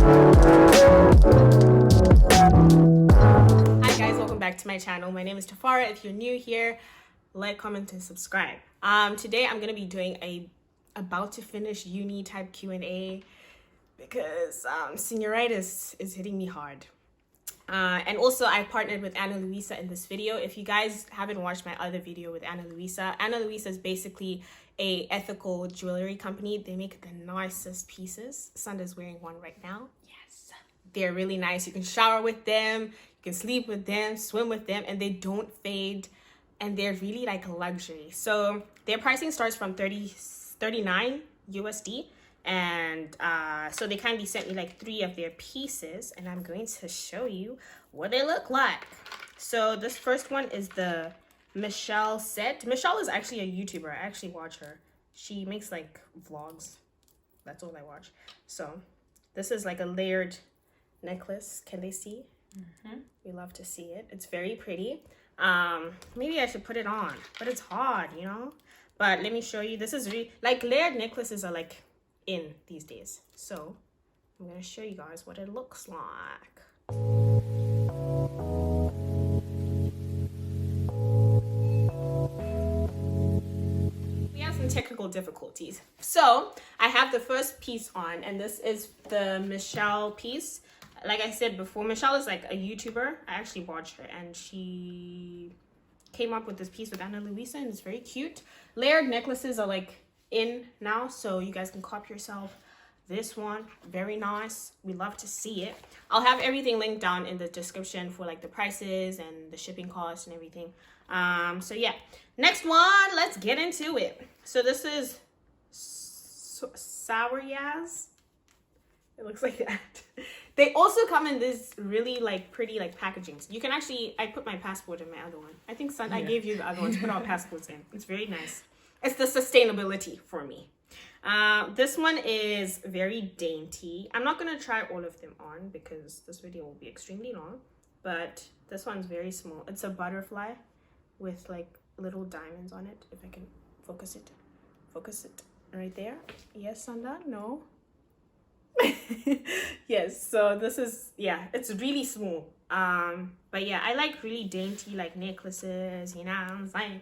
Hi guys, welcome back to my channel. My name is Tafara. If you're new here, like, comment, and subscribe. Today I'm gonna be doing a about to finish uni type Q&A because senioritis is hitting me hard. And also I partnered with Luisa in this video. If you guys haven't watched my other video with Luisa is basically a ethical jewelry company. They make the nicest pieces. Sunda's wearing one right now. Yes, they're really nice. You can shower with them, you can sleep with them, swim with them, and they don't fade, and they're really like luxury. So their pricing starts from 39 USD. And so they kindly sent me like 3 of their pieces, and I'm going to show you what they look like. So this first one is the Michelle set. Michelle is actually a YouTuber. I actually watch her. She makes like vlogs. That's all I watch. So this is like a layered necklace. Can they see? We love to see it. It's very pretty. Maybe I should put it on, but it's hard, you know. But let me show you. This is really like layered necklaces are like in these days. So I'm gonna show you guys what it looks like. We have some technical difficulties. So I have the first piece on, and this is the Michelle piece. Like I said before, Michelle is like a YouTuber. I actually watch her, and she came up with this piece with Luisa, and it's very cute. Layered necklaces are like in now, so you guys can copy yourself this one. Very nice. We love to see it. I'll have everything linked down in the description for like the prices and the shipping costs and everything. So yeah, next one, let's get into it. So this is sour yaz. It looks like that. They also come in this really like pretty like packaging. You can actually, I put my passport in my other one. I think I gave you the other one to put our passports in. It's very nice. It's the sustainability for me. This one is very dainty. I'm not going to try all of them on because this video will be extremely long. But this one's very small. It's a butterfly with like little diamonds on it. If I can focus it. Focus it right there. Yes, Sanda? No? Yes, so this is, yeah, it's really small. But yeah, I like really dainty like necklaces, you know what I'm saying?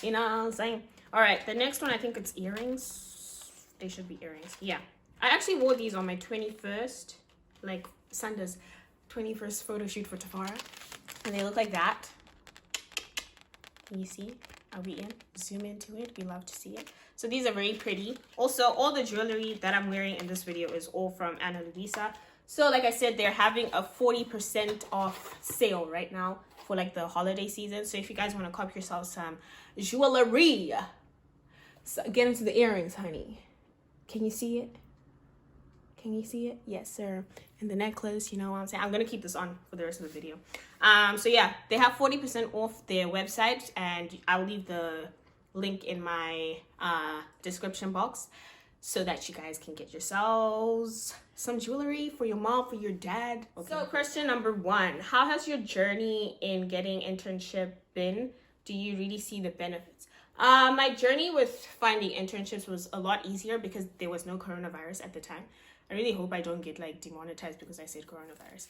You know what I'm saying? All right, the next one, I think it's earrings. They should be earrings. Yeah, I actually wore these on my 21st, like Sanda's 21st photo shoot for Tafara, and they look like that. Can you see? Are we in? Zoom into it. We love to see it. So these are very pretty. Also, all the jewelry that I'm wearing in this video is all from Luisa. So like I said, they're having a 40% off sale right now for like the holiday season. So if you guys want to copy yourself some jewelry, so get into the earrings, honey. Can you see it? Can you see it? Yes, sir. And the necklace, you know what I'm saying? I'm going to keep this on for the rest of the video. So yeah, they have 40% off their website, and I'll leave the link in my description box so that you guys can get yourselves some jewelry for your mom, for your dad. Okay. So question number 1, how has your journey in getting internship been? Do you really see the benefits? My journey with finding internships was a lot easier because there was no coronavirus at the time. I really hope I don't get like demonetized because I said coronavirus.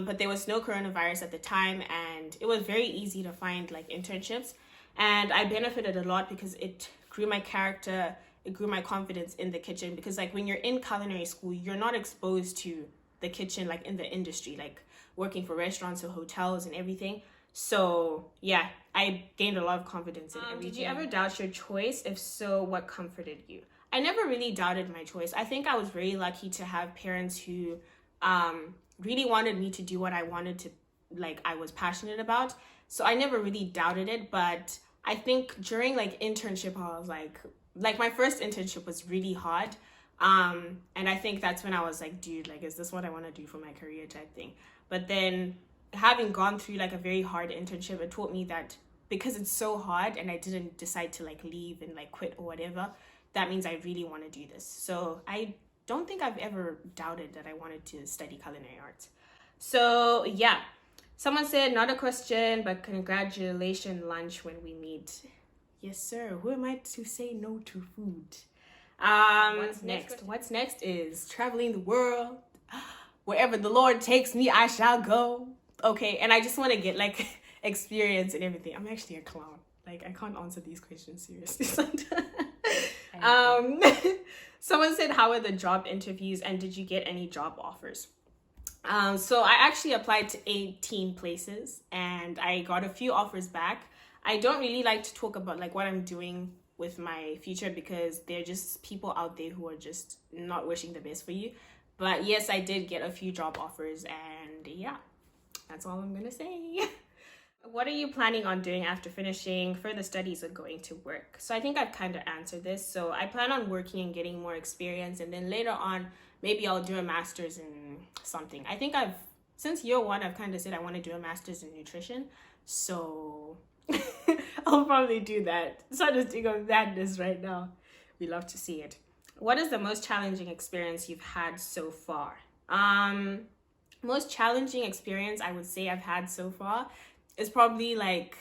But there was no coronavirus at the time, and it was very easy to find like internships. And I benefited a lot because it grew my character, it grew my confidence in the kitchen, because like when you're in culinary school, you're not exposed to the kitchen like in the industry, like working for restaurants or hotels and everything. So yeah, I gained a lot of confidence in everything. Did you ever doubt your choice? If so, what comforted you? I never really doubted my choice. I think I was very lucky to have parents who really wanted me to do what I wanted to, like I was passionate about. So I never really doubted it. But I think during like internship, I was like my first internship was really hard. And I think that's when I was like, dude, like, is this what I want to do for my career type thing? But then having gone through like a very hard internship, it taught me that because it's so hard and I didn't decide to like leave and like quit or whatever, that means I really want to do this. So I don't think I've ever doubted that I wanted to study culinary arts. So yeah, someone said, not a question, but congratulations lunch when we meet. Yes, sir. Who am I to say no to food? What's next? What's next is traveling the world. wherever the Lord takes me, I shall go. Okay, and I just want to get like experience and everything. I'm actually a clown. Like, I can't answer these questions seriously. Someone said, how are the job interviews and did you get any job offers? So I actually applied to 18 places and I got a few offers back. I don't really like to talk about like what I'm doing with my future because they're just people out there who are just not wishing the best for you. But yes, I did get a few job offers and yeah, that's all I'm gonna say. What are you planning on doing after finishing further studies or going to work? So I think I've kind of answered this. So I plan on working and getting more experience, and then later on, maybe I'll do a master's in something. I think since year one, I've kind of said I want to do a master's in nutrition. So I'll probably do that. So I'm just thinking of madness right now. We love to see it. What is the most challenging experience you've had so far? Most challenging experience I would say I've had so far is probably like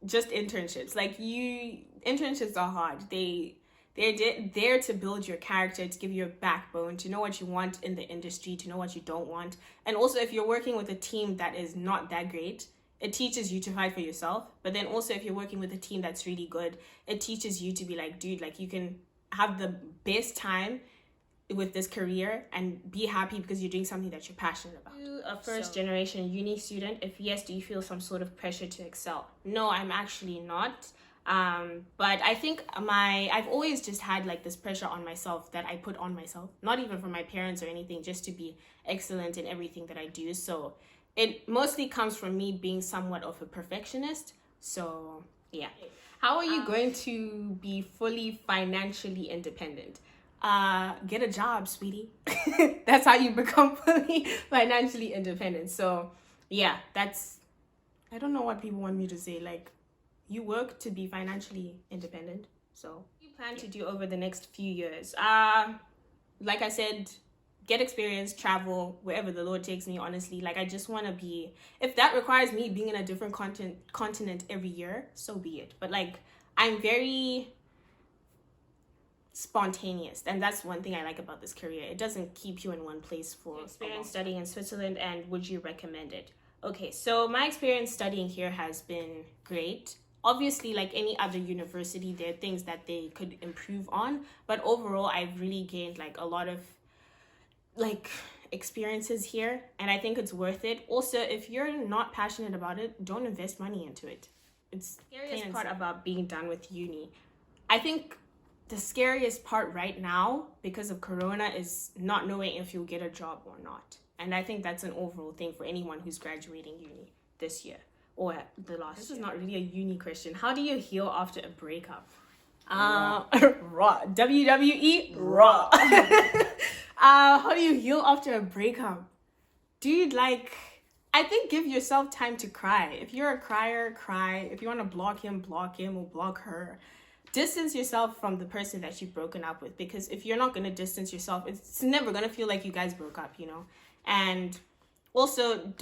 just internships. Like internships are hard. They're there to build your character, to give you a backbone, to know what you want in the industry, to know what you don't want. And also if you're working with a team that is not that great, it teaches you to fight for yourself. But then also if you're working with a team that's really good, it teaches you to be like, dude, like you can have the best time with this career and be happy because you're doing something that you're passionate about. You a first generation uni student? If yes, do you feel some sort of pressure to excel? No, I'm actually not. But I think I've always just had like this pressure on myself that I put on myself, not even from my parents or anything, just to be excellent in everything that I do. So it mostly comes from me being somewhat of a perfectionist. So yeah. How are you going to be fully financially independent? Get a job, sweetie. That's how you become fully financially independent. So yeah, I don't know what people want me to say. Like, you work to be financially independent. So what do you plan to do over the next few years? Like I said, get experience, travel wherever the Lord takes me. Honestly, like I just want to be, if that requires me being in a different continent every year, so be it. But like, I'm very spontaneous, and that's one thing I like about this career. It doesn't keep you in one place for experience studying in Switzerland, and would you recommend it? Okay, so my experience studying here has been great. Obviously, like any other university, there are things that they could improve on, but overall I've really gained like a lot of like experiences here, and I think it's worth it. Also, if you're not passionate about it, don't invest money into it. It's the scariest part about being done with uni. I think the scariest part right now because of Corona is not knowing if you'll get a job or not. And I think that's an overall thing for anyone who's graduating uni this year or the last year. This is not really a uni question. How do you heal after a breakup? Raw. WWE raw. How do you heal after a breakup? Dude, like, I think give yourself time to cry. If you're a crier, cry. If you want to block him or block her. Distance yourself from the person that you've broken up with, because if you're not going to distance yourself, it's never going to feel like you guys broke up, you know? And also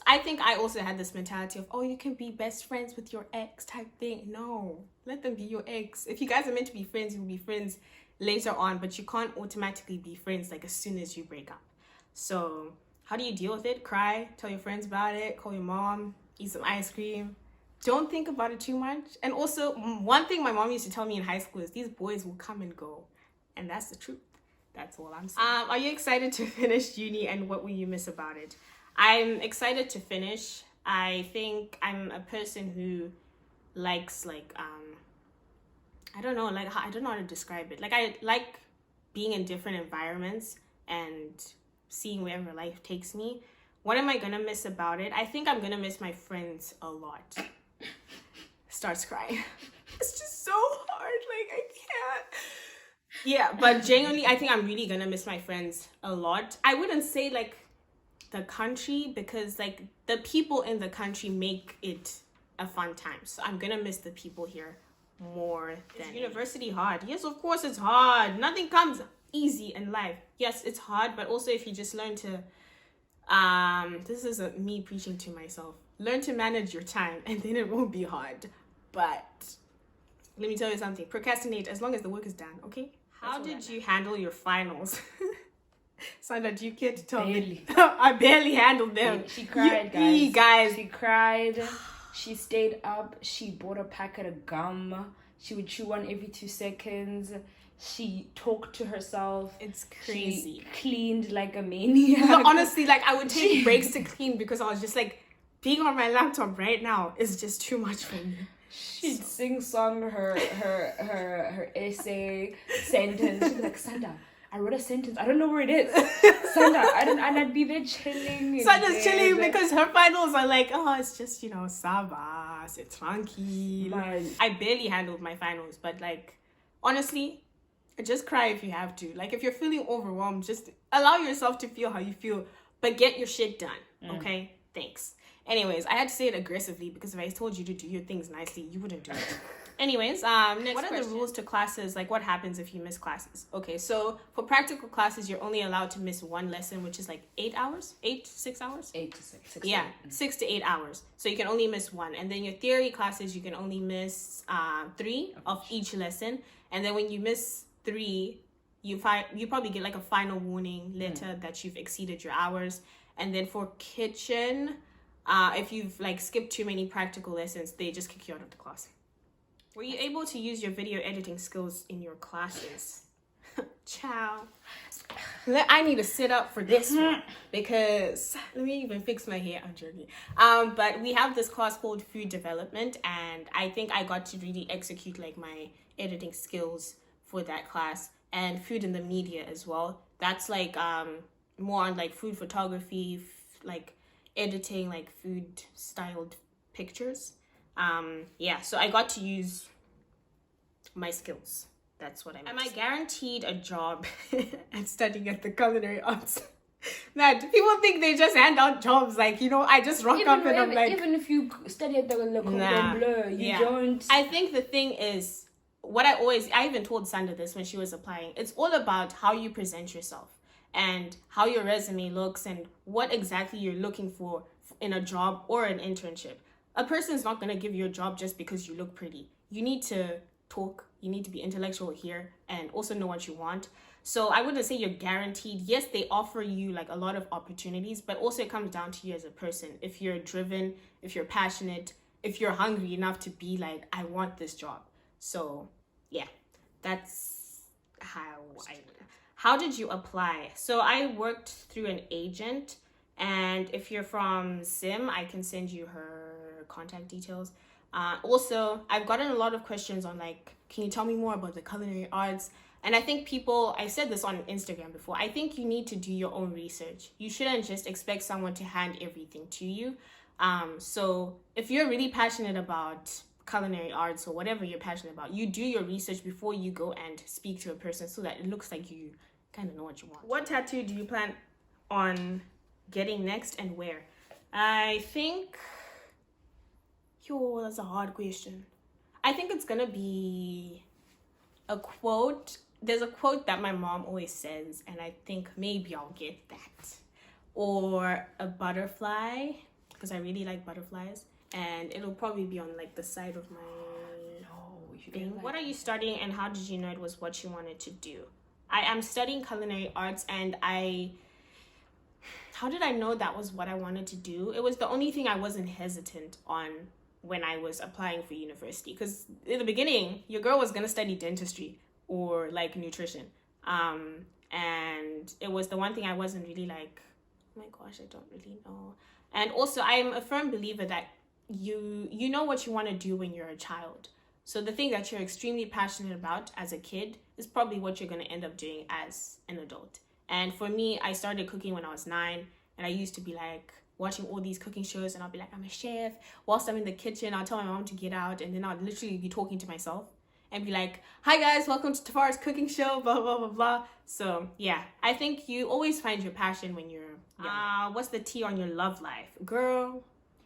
I think I also had this mentality of, oh, you can be best friends with your ex type thing. No, let them be your ex. If you guys are meant to be friends, you'll be friends later on, but you can't automatically be friends like as soon as you break up. So how do you deal with it? Cry, tell your friends about it, call your mom, eat some ice cream. Don't think about it too much. And also, one thing my mom used to tell me in high school is these boys will come and go. And that's the truth. That's all I'm saying. Are you excited to finish uni, and what will you miss about it? I'm excited to finish. I think I'm a person who likes like, I don't know how to describe it. Like, I like being in different environments and seeing wherever life takes me. What am I going to miss about it? I think I'm going to miss my friends a lot. Starts crying. It's just so hard. Like, I can't. Yeah, but genuinely, I think I'm really going to miss my friends a lot. I wouldn't say like the country, because like the people in the country make it a fun time. So I'm going to miss the people here more than university hard. Yes, of course it's hard. Nothing comes easy in life. Yes, it's hard, but also if you just learn to this is me preaching to myself. Learn to manage your time, and then it won't be hard. But let me tell you something. Procrastinate as long as the work is done, okay? How did you handle your finals? Sandra, do you care to tell Barely. me? I barely handled them. She cried, You guys. She cried. She stayed up. She bought a packet of gum. She would chew one every 2 seconds. She talked to herself. It's crazy. She cleaned like a maniac. No, honestly, like I would take breaks to clean because I was just like, being on my laptop right now is just too much for me. She'd sing song her essay sentence. She'd be like, Sandra, I wrote a sentence. I don't know where it is. Sandra, and I'd be there chilling. Sandra's chilling because her finals are like, oh, it's just, you know, sabas, it's funky. I barely handled my finals, but like, honestly, just cry if you have to. Like, if you're feeling overwhelmed, just allow yourself to feel how you feel, but get your shit done. Okay? Thanks. Anyways, I had to say it aggressively because if I told you to do your things nicely, you wouldn't do it. Anyways, next what are the rules to classes? Like, what happens if you miss classes? Okay, so for practical classes, you're only allowed to miss one lesson, which is like 8 hours? 6 hours? 8 to 6. Yeah, 6 to 8 hours. So you can only miss one. And then your theory classes, you can only miss 3 of each lesson. And then when you miss 3, you probably get like a final warning letter that you've exceeded your hours. And then for kitchen, if you've like skipped too many practical lessons, they just kick you out of the class. Were you able to use your video editing skills in your classes? Ciao. I need to sit up for this one because let me even fix my hair. I'm joking. But we have this class called food development, and I think I got to really execute like my editing skills for that class, and food in the media as well. That's like more on like food photography, like editing like food styled pictures. So I got to use my skills. That's what I meant. Am I guaranteed a job and studying at the culinary arts? Man, people think they just hand out jobs. Like, you know, I just rock up and I'm like... Even if you study at the Cordon Bleu, you don't... I think the thing is, I even told Sandra this when she was applying. It's all about how you present yourself and how your resume looks and what exactly you're looking for in a job or an internship. A person's not going to give you a job just because you look pretty. You need to talk. You need to be intellectual here and also know what you want. So I wouldn't say you're guaranteed. Yes, they offer you like a lot of opportunities, but also it comes down to you as a person. If you're driven, if you're passionate, if you're hungry enough to be like, I want this job. So yeah, that's how did you apply? So I worked through an agent, and if you're from Sim, I can send you her contact details. Also, I've gotten a lot of questions on like, can you tell me more about the culinary arts? And I think I said this on Instagram before, I think you need to do your own research. You shouldn't just expect someone to hand everything to you. So if you're really passionate about culinary arts or whatever you're passionate about, you do your research before you go and speak to a person so that it looks like you kind of know what you want. What tattoo do you plan on getting next and where? I think... that's a hard question. I think it's gonna be a quote. There's a quote that my mom always says, and I think maybe I'll get that. Or a butterfly, because I really like butterflies. And it'll probably be on like the side of my thing. What are you studying and how did you know it was what you wanted to do? I am studying culinary arts, and how did I know that was what I wanted to do? It was the only thing I wasn't hesitant on when I was applying for university, because in the beginning your girl was gonna study dentistry or like nutrition, and it was the one thing I wasn't really like, oh my gosh, I don't really know. And also I'm a firm believer that you know what you want to do when you're a child. So the thing that you're extremely passionate about as a kid is probably what you're going to end up doing as an adult. And for me, I started cooking when I was 9, and I used to be like watching all these cooking shows, and I'll be like, I'm a chef. Whilst I'm in the kitchen, I'll tell my mom to get out, and then I'll literally be talking to myself and be like, hi guys, welcome to Tafar's cooking show, blah, blah, blah, blah. So yeah, I think you always find your passion when you're young. What's the tea on your love life? Girl,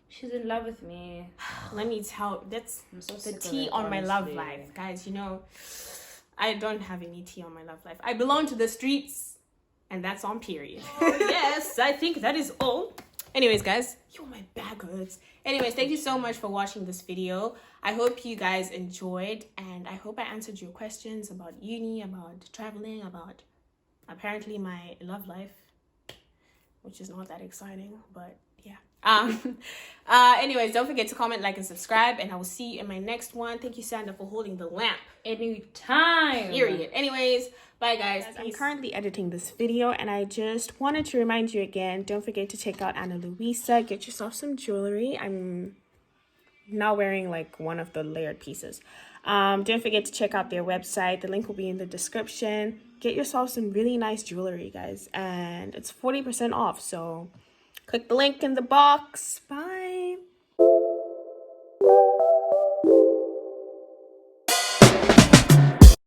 she's in love with me. Let me tell, that's the tea on my love life. Guys, you know, I don't have any tea on my love life. I belong to the streets, and that's on period. Yes, I think that is all. Anyways, guys, my back hurts. Anyways, thank you so much for watching this video. I hope you guys enjoyed, and I hope I answered your questions about uni, about traveling, about apparently my love life, which is not that exciting, but yeah. Anyways, don't forget to comment, like, and subscribe, and I will see you in my next one. Thank you, Sandra, for holding the lamp. Anytime. Period. Anyways, bye guys. I'm currently editing this video, and I just wanted to remind you again, don't forget to check out Luisa. Get yourself some jewelry. I'm now wearing like one of the layered pieces. Don't forget to check out their website. The link will be in the description. Get yourself some really nice jewelry, guys, and it's 40% off, so click the link in the box. Bye.